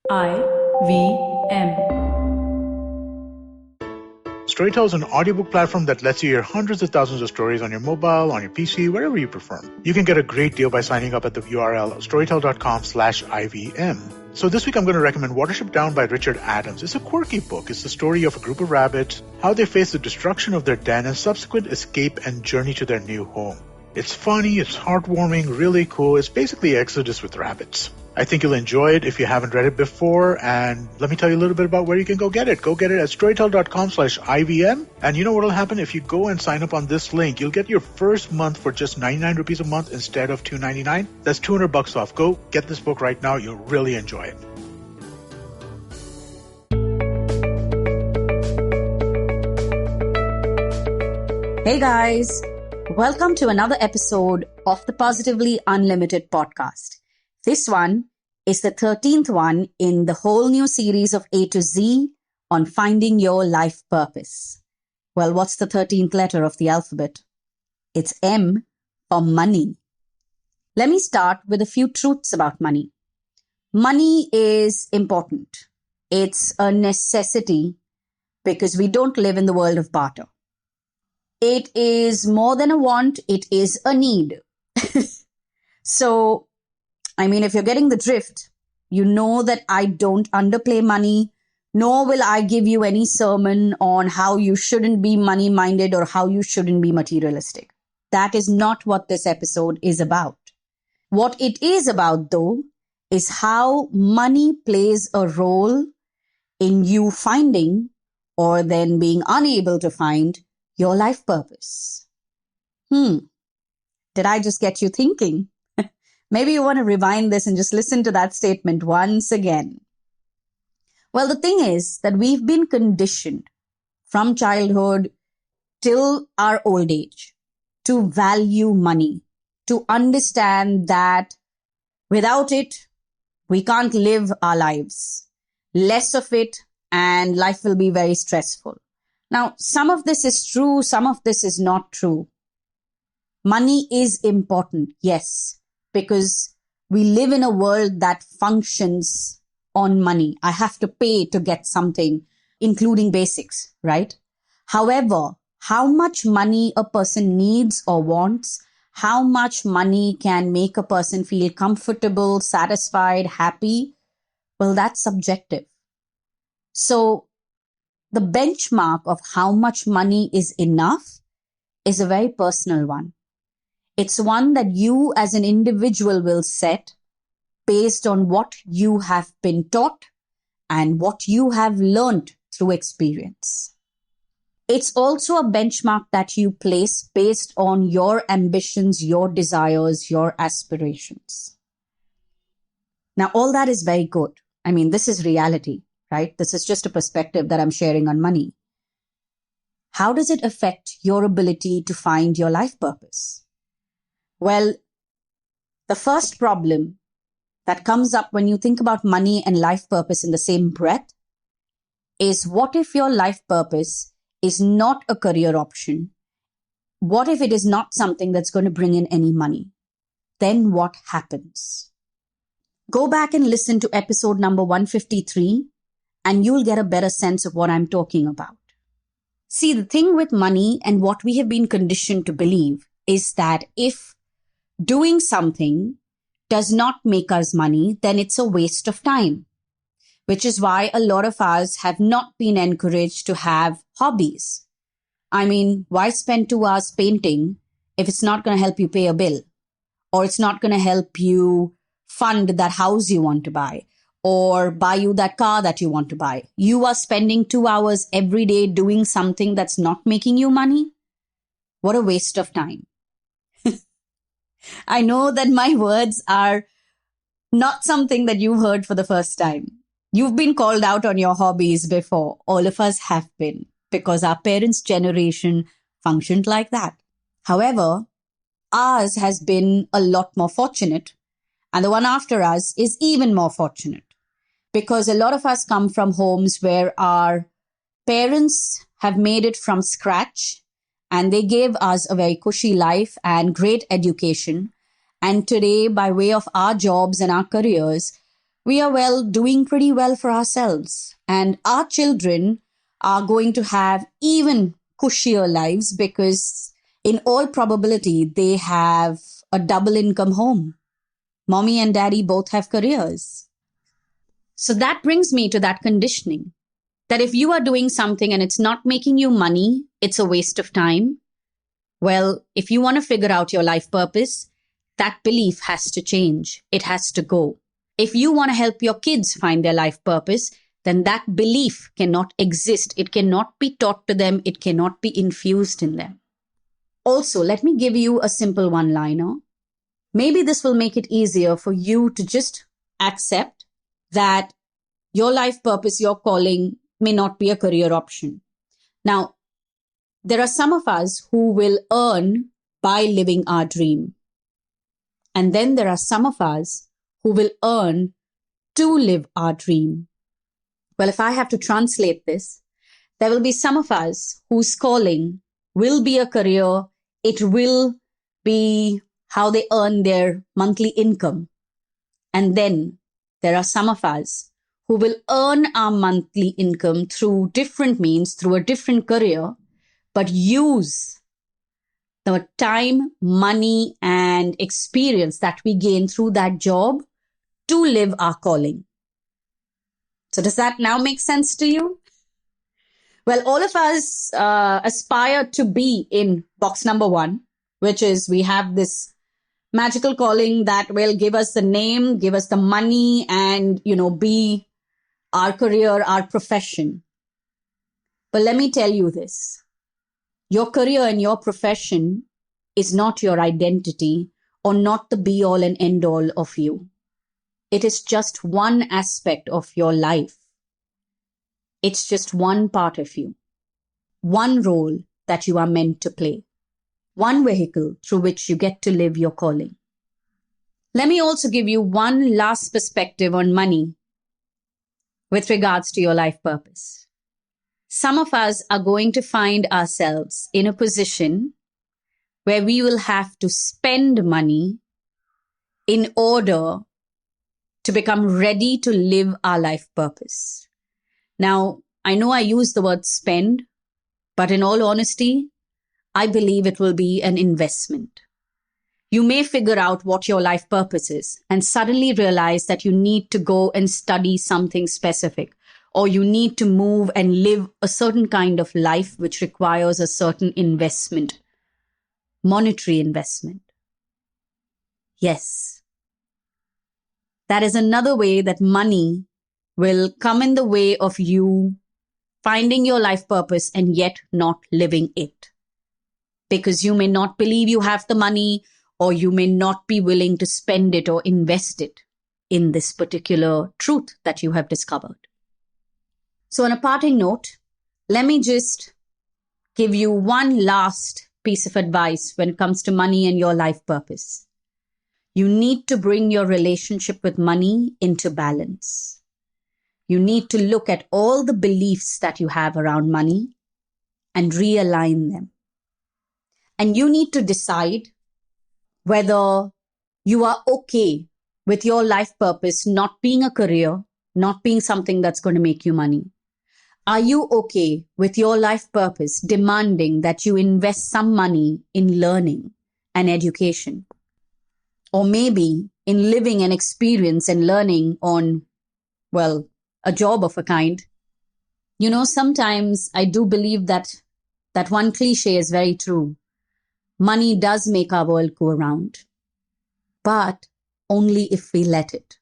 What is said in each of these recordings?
IVM. Storytel is an audiobook platform that lets you hear hundreds of thousands of stories on your mobile, on your PC, wherever you prefer. You can get a great deal by signing up at the URL storytel.com/IVM. So this week I'm going to recommend Watership Down by Richard Adams. It's a quirky book. It's the story of a group of rabbits, how they face the destruction of their den and subsequent escape and journey to their new home. It's funny, it's heartwarming, really cool. It's basically Exodus with rabbits. I think you'll enjoy it if you haven't read it before, and let me tell you a little bit about where you can go get it. Go get it at storytel.com/IVM, and you know what will happen? If you go and sign up on this link, you'll get your first month for just 99 rupees a month instead of $299. That's $200 off. Go get this book right now. You'll really enjoy it. Hey guys, welcome to another episode of the Positively Unlimited podcast. This one is the 13th one in the whole new series of A to Z on finding your life purpose. Well, what's the 13th letter of the alphabet? It's M for money. Let me start with a few truths about money. Money is important. It's a necessity because we don't live in the world of barter. It is more than a want, it is a need. So, if you're getting the drift, you know that I don't underplay money, nor will I give you any sermon on how you shouldn't be money-minded or how you shouldn't be materialistic. That is not what this episode is about. What it is about, though, is how money plays a role in you finding or then being unable to find your life purpose. Did I just get you thinking? Maybe you want to rewind this and just listen to that statement once again. Well, the thing is that we've been conditioned from childhood till our old age to value money, to understand that without it, we can't live our lives. Less of it and life will be very stressful. Now, some of this is true, some of this is not true. Money is important, yes, because we live in a world that functions on money. I have to pay to get something, including basics, right? However, how much money a person needs or wants, how much money can make a person feel comfortable, satisfied, happy, well, that's subjective. So, the benchmark of how much money is enough is a very personal one. It's one that you as an individual will set based on what you have been taught and what you have learned through experience. It's also a benchmark that you place based on your ambitions, your desires, your aspirations. Now, all that is very good. This is reality, right? This is just a perspective that I'm sharing on money. How does it affect your ability to find your life purpose? Well, the first problem that comes up when you think about money and life purpose in the same breath is, what if your life purpose is not a career option? What if it is not something that's going to bring in any money? Then what happens? Go back and listen to episode number 153 and you'll get a better sense of what I'm talking about. See, the thing with money and what we have been conditioned to believe is that if doing something does not make us money, then it's a waste of time, which is why a lot of us have not been encouraged to have hobbies. Why spend 2 hours painting if it's not going to help you pay a bill, or it's not going to help you fund that house you want to buy, or buy you that car that you want to buy? You are spending 2 hours every day doing something that's not making you money? What a waste of time. I know that my words are not something that you heard for the first time. You've been called out on your hobbies before. All of us have been, because our parents' generation functioned like that. However, ours has been a lot more fortunate, and the one after us is even more fortunate, because a lot of us come from homes where our parents have made it from scratch and they gave us a very cushy life and great education. And today, by way of our jobs and our careers, we are doing pretty well for ourselves. And our children are going to have even cushier lives because in all probability, they have a double income home. Mommy and daddy both have careers. So that brings me to that conditioning that if you are doing something and it's not making you money, it's a waste of time. Well, if you want to figure out your life purpose, that belief has to change. It has to go. If you want to help your kids find their life purpose, then that belief cannot exist. It cannot be taught to them. It cannot be infused in them. Also, let me give you a simple one-liner. Maybe this will make it easier for you to just accept that your life purpose, your calling may not be a career option. Now, there are some of us who will earn by living our dream. And then there are some of us who will earn to live our dream. Well, if I have to translate this, there will be some of us whose calling will be a career. It will be how they earn their monthly income. And then there are some of us who will earn our monthly income through different means, through a different career, but use the time, money, and experience that we gain through that job to live our calling. So does that now make sense to you? Well, all of us aspire to be in box number 1, which is we have this magical calling that will give us the name, give us the money, and, be our career, our profession. But let me tell you this. Your career and your profession is not your identity or not the be-all and end-all of you. It is just one aspect of your life. It's just one part of you. One role that you are meant to play. One vehicle through which you get to live your calling. Let me also give you one last perspective on money with regards to your life purpose. Some of us are going to find ourselves in a position where we will have to spend money in order to become ready to live our life purpose. Now, I know I use the word spend, but in all honesty, I believe it will be an investment. You may figure out what your life purpose is and suddenly realize that you need to go and study something specific, or you need to move and live a certain kind of life which requires a certain investment, monetary investment. Yes, that is another way that money will come in the way of you finding your life purpose and yet not living it. Because you may not believe you have the money, or you may not be willing to spend it or invest it in this particular truth that you have discovered. So on a parting note, let me just give you one last piece of advice when it comes to money and your life purpose. You need to bring your relationship with money into balance. You need to look at all the beliefs that you have around money and realign them. And you need to decide whether you are okay with your life purpose not being a career, not being something that's going to make you money. Are you okay with your life purpose demanding that you invest some money in learning and education? Or maybe in living an experience and learning on, a job of a kind? Sometimes I do believe that one cliche is very true. Money does make our world go around, but only if we let it.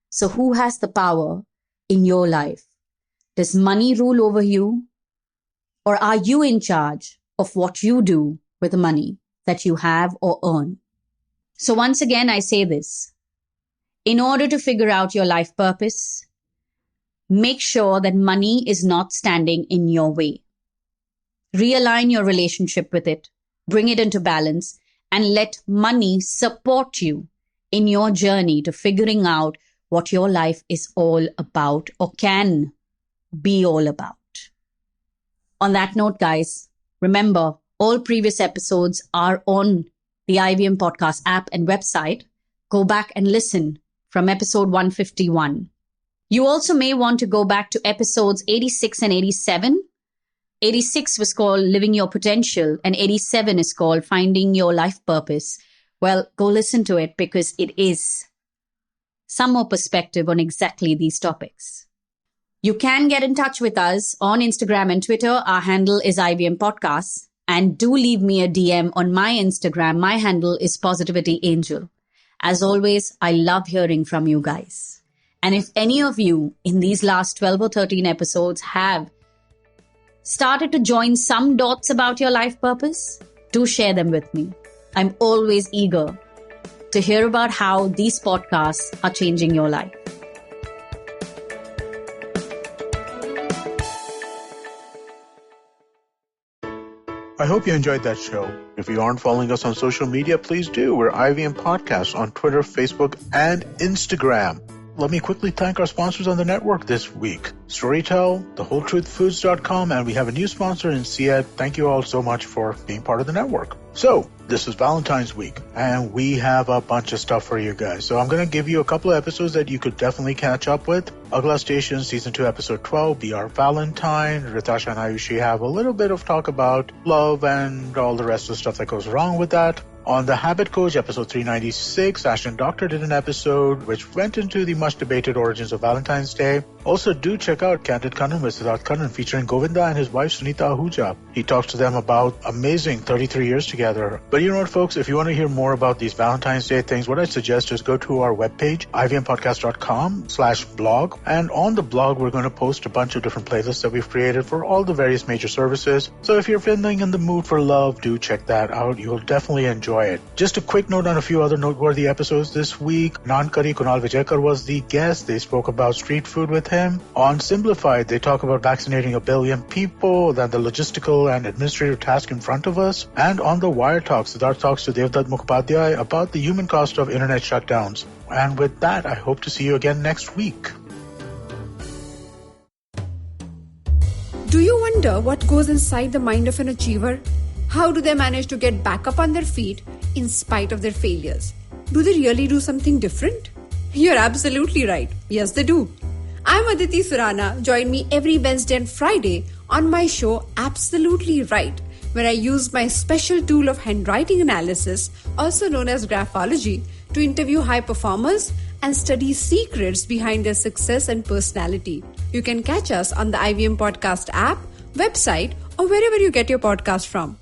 So who has the power in your life? Does money rule over you? Or are you in charge of what you do with the money that you have or earn? So once again, I say this. In order to figure out your life purpose, make sure that money is not standing in your way. Realign your relationship with it. Bring it into balance and let money support you in your journey to figuring out what your life is all about or can be all about. On that note, guys, remember all previous episodes are on the IVM Podcast app and website. Go back and listen from episode 151 You also may want to go back to episodes 86 and 87. 86 was called Living Your Potential and 87 is called Finding Your Life Purpose. Well, go listen to it because it is some more perspective on exactly these topics. You can get in touch with us on Instagram and Twitter. Our handle is IVM Podcasts. And do leave me a DM on my Instagram. My handle is Positivity Angel. As always, I love hearing from you guys. And if any of you in these last 12 or 13 episodes have started to join some dots about your life purpose, do share them with me. I'm always eager to hear about how these podcasts are changing your life. I hope you enjoyed that show. If you aren't following us on social media, please do. We're IVM Podcasts on Twitter, Facebook, and Instagram. Let me quickly thank our sponsors on the network this week. Storytel, thewholetruthfoods.com, and we have a new sponsor in Syed. Thank you all so much for being part of the network. So, this is Valentine's week, and we have a bunch of stuff for you guys. So I'm going to give you a couple of episodes that you could definitely catch up with. Agla Station, Season 2, Episode 12, Be Our Valentine. Ritasha and Ayushi have a little bit of talk about love and all the rest of the stuff that goes wrong with that. On The Habit Coach, episode 396, Ashton Doctor did an episode which went into the much-debated origins of Valentine's Day. Also, do check out Candid Kannan with Siddharth Kannan featuring Govinda and his wife Sunita Ahuja. He talks to them about amazing 33 years together. But you know what, folks? If you want to hear more about these Valentine's Day things, what I suggest is go to our webpage, ivmpodcast.com/blog. And on the blog, we're going to post a bunch of different playlists that we've created for all the various major services. So if you're feeling in the mood for love, do check that out. You'll definitely enjoy it. Just a quick note on a few other noteworthy episodes this week. Nankari Kunal Vijayakar was the guest. They spoke about street food with him. On Simplified, they talk about vaccinating 1 billion people, then the logistical and administrative task in front of us. And on the Wire Talk, Siddharth talks to Devdutt Mukhopadhyay about the human cost of internet shutdowns. And with that, I hope to see you again next week. Do you wonder what goes inside the mind of an achiever? How do they manage to get back up on their feet in spite of their failures? Do they really do something different? You're absolutely right. Yes, they do. I'm Aditi Surana. Join me every Wednesday and Friday on my show Absolutely Right, where I use my special tool of handwriting analysis, also known as graphology, to interview high performers and study secrets behind their success and personality. You can catch us on the IVM Podcast app, website, or wherever you get your podcast from.